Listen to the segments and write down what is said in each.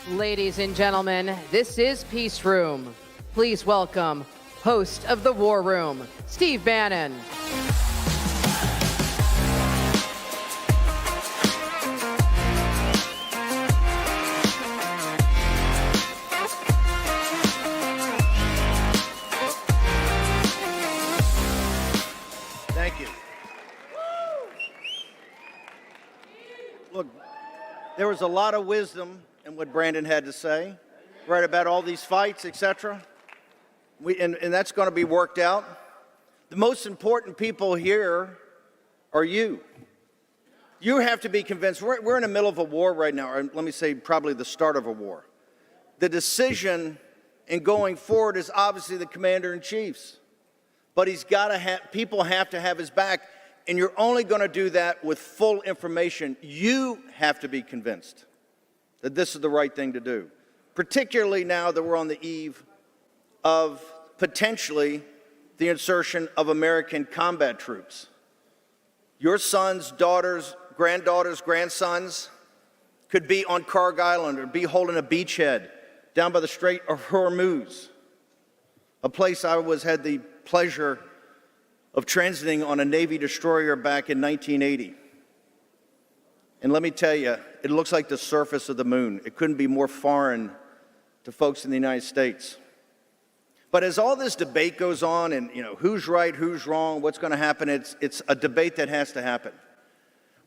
Ladies and gentlemen, this is Peace Room. Please welcome host of the War Room, Steve Bannon. Thank you. Look, there was a lot of wisdom in what Brandon had to say, right, about all these fights, etc. And that's going to be worked out. The most important people here are you. You have to be convinced. We're in the middle of a war right now, or let me say probably the start of a war. The decision in going forward is obviously the commander-in-chief's. But he's got to have, people have to have his back, and you're only going to do that with full information. You have to be convinced that this is the right thing to do, particularly now that we're on the eve of potentially the insertion of American combat troops. Your sons, daughters, granddaughters, grandsons could be on Karg Island or be holding a beachhead down by the Strait of Hormuz, a place I had the pleasure of transiting on a Navy destroyer back in 1980. And let me tell you, it looks like the surface of the moon. It couldn't be more foreign to folks in the United States. But as all this debate goes on and, who's right, who's wrong, what's going to happen, it's a debate that has to happen.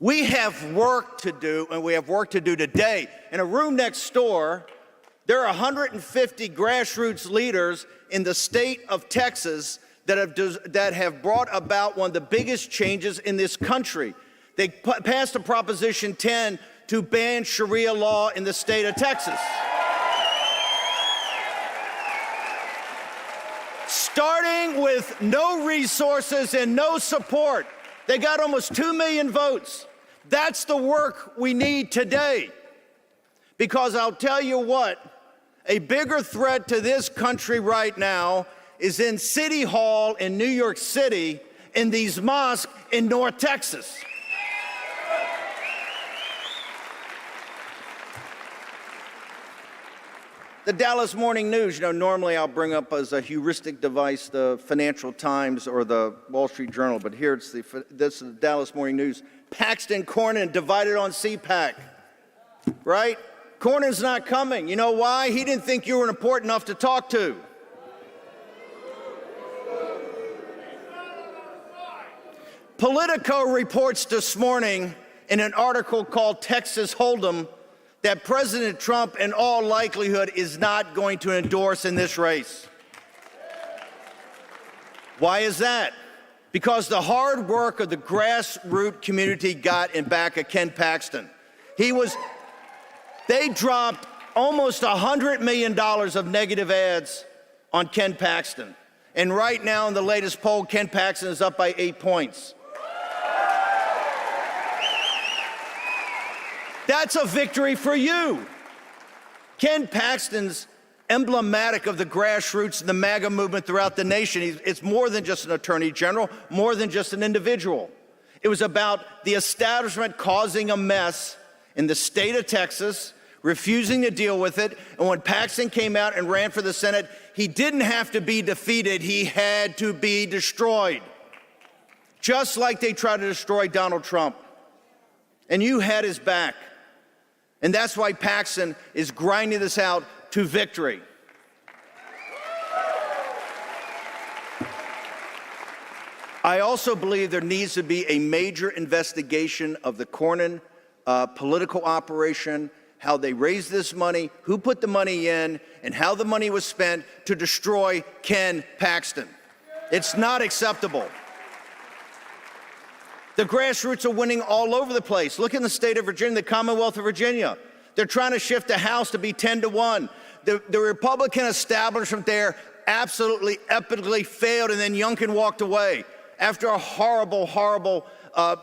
We have work to do, and we have work to do today. In a room next door, there are 150 grassroots leaders in the state of Texas that have brought about one of the biggest changes in this country. They passed a Proposition 10 to ban Sharia law in the state of Texas. Starting with no resources and no support, they got almost 2 million votes. That's the work we need today. Because I'll tell you what, a bigger threat to this country right now is in City Hall in New York City, in these mosques in North Texas. The Dallas Morning News, normally I'll bring up as a heuristic device the Financial Times or the Wall Street Journal, but here this is the Dallas Morning News. Paxton Cornyn divided on CPAC, right? Cornyn's not coming. You know why? He didn't think you were important enough to talk to. Politico reports this morning in an article called Texas Hold'em that President Trump, in all likelihood, is not going to endorse in this race. Why is that? Because the hard work of the grassroots community got in back of Ken Paxton. They dropped almost $100 million of negative ads on Ken Paxton. And right now in the latest poll, Ken Paxton is up by 8 points. That's a victory for you. Ken Paxton's emblematic of the grassroots and the MAGA movement throughout the nation. It's more than just an attorney general, more than just an individual. It was about the establishment causing a mess in the state of Texas, refusing to deal with it. And when Paxton came out and ran for the Senate, he didn't have to be defeated. He had to be destroyed. Just like they tried to destroy Donald Trump. And you had his back. And that's why Paxton is grinding this out to victory. I also believe there needs to be a major investigation of the Cornyn political operation, how they raised this money, who put the money in, and how the money was spent to destroy Ken Paxton. It's not acceptable. The grassroots are winning all over the place. Look in the state of Virginia, the Commonwealth of Virginia. They're trying to shift the House to be 10-1. The Republican establishment there absolutely epically failed, and then Youngkin walked away after a horrible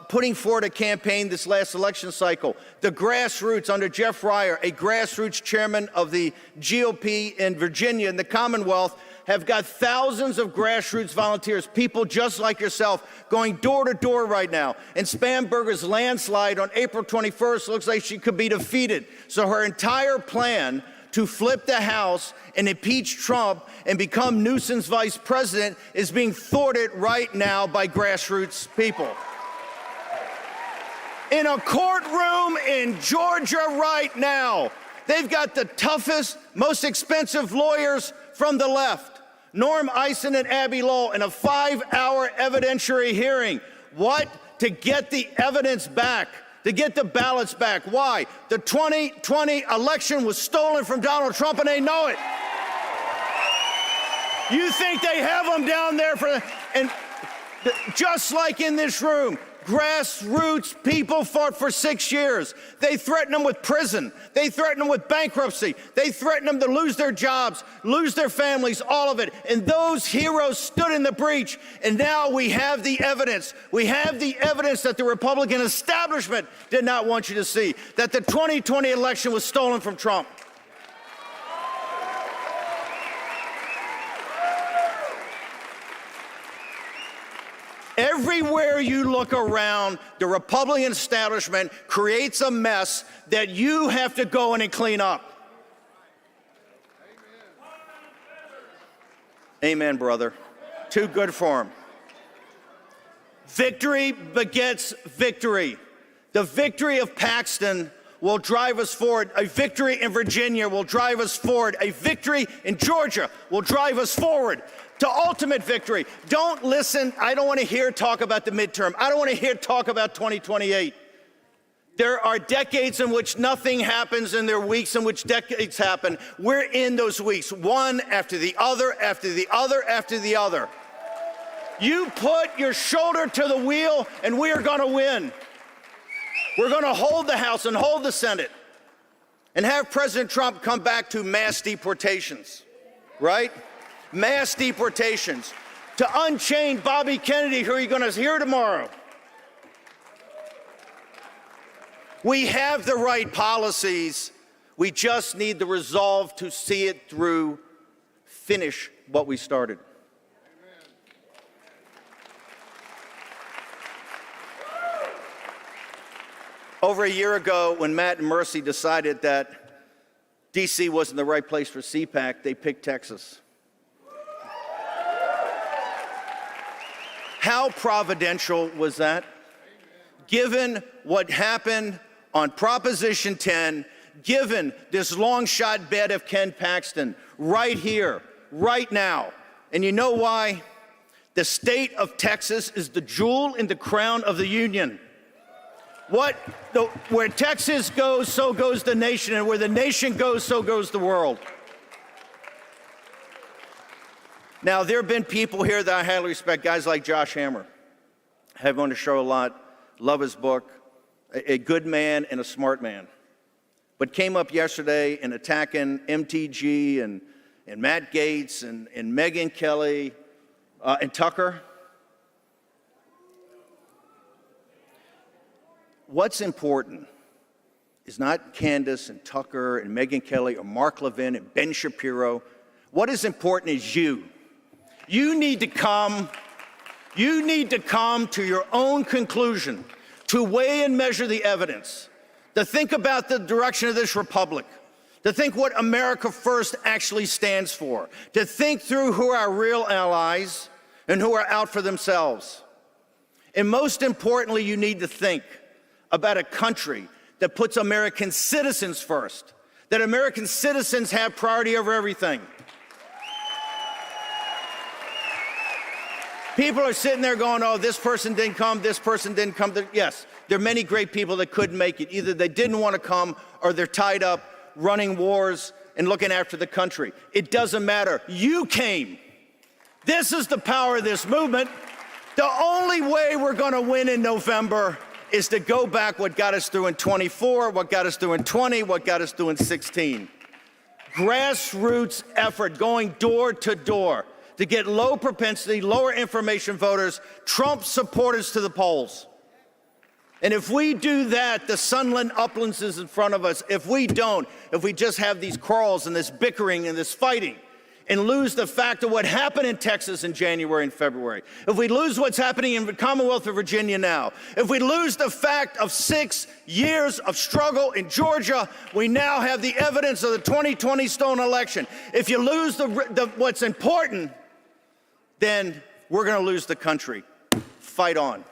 putting forward a campaign this last election cycle. The grassroots under Jeff Ryer, a grassroots chairman of the GOP in Virginia and the Commonwealth, have got thousands of grassroots volunteers, people just like yourself, going door to door right now. And Spanberger's landslide on April 21st looks like she could be defeated. So her entire plan to flip the House and impeach Trump and become Newsom's vice president is being thwarted right now by grassroots people. In a courtroom in Georgia right now, they've got the toughest, most expensive lawyers from the left, Norm Eisen and Abby Lowell, in a 5-hour evidentiary hearing. What? To get the evidence back, to get the ballots back. Why? The 2020 election was stolen from Donald Trump, and they know it. You think they have them down there just like in this room, grassroots people fought for 6 years. They threatened them with prison. They threatened them with bankruptcy. They threatened them to lose their jobs, lose their families, all of it. And those heroes stood in the breach. And now we have the evidence. We have the evidence that the Republican establishment did not want you to see, that the 2020 election was stolen from Trump. Everywhere you look around, the Republican establishment creates a mess that you have to go in and clean up. Amen, brother. Too good for him. Victory begets victory. The victory of Paxton will drive us forward. A victory in Virginia will drive us forward. A victory in Georgia will drive us forward to ultimate victory. Don't listen. I don't want to hear talk about the midterm. I don't want to hear talk about 2028. There are decades in which nothing happens, and there are weeks in which decades happen. We're in those weeks, one after the other, after the other, after the other. You put your shoulder to the wheel, and we are going to win. We're going to hold the House and hold the Senate and have President Trump come back to mass deportations, right? Mass deportations. To unchain Bobby Kennedy, who you're going to hear tomorrow. We have the right policies. We just need the resolve to see it through, finish what we started. Over a year ago, when Matt and Mercy decided that D.C. wasn't the right place for CPAC, they picked Texas. How providential was that? Given what happened on Proposition 10, given this long shot bet of Ken Paxton right here, right now. And you know why? The state of Texas is the jewel in the crown of the union. Where Texas goes, so goes the nation, and where the nation goes, so goes the world. Now, there have been people here that I highly respect, guys like Josh Hammer. I have him on the show a lot, love his book, a good man and a smart man. But came up yesterday and attacking MTG and Matt Gaetz and Megyn Kelly and Tucker. What's important is not Candace and Tucker and Megyn Kelly or Mark Levin and Ben Shapiro. What is important is you. You need to come to your own conclusion, to weigh and measure the evidence, to think about the direction of this republic, to think what America First actually stands for, to think through who are our real allies and who are out for themselves. And most importantly, you need to think about a country that puts American citizens first, that American citizens have priority over everything. People are sitting there going, oh, this person didn't come, this person didn't come. Yes, there are many great people that couldn't make it. Either they didn't want to come or they're tied up running wars and looking after the country. It doesn't matter. You came. This is the power of this movement. The only way we're going to win in November is to go back what got us through in 24, what got us through in 20, what got us through in 16. Grassroots effort, going door to door to get low propensity, lower information voters, Trump supporters to the polls. And if we do that, the Sunland Uplands is in front of us. If we don't, if we just have these quarrels and this bickering and this fighting, and lose the fact of what happened in Texas in January and February, if we lose what's happening in the Commonwealth of Virginia now, if we lose the fact of 6 years of struggle in Georgia, we now have the evidence of the 2020 stolen election. If you lose what's important, then we're going to lose the country. Fight on.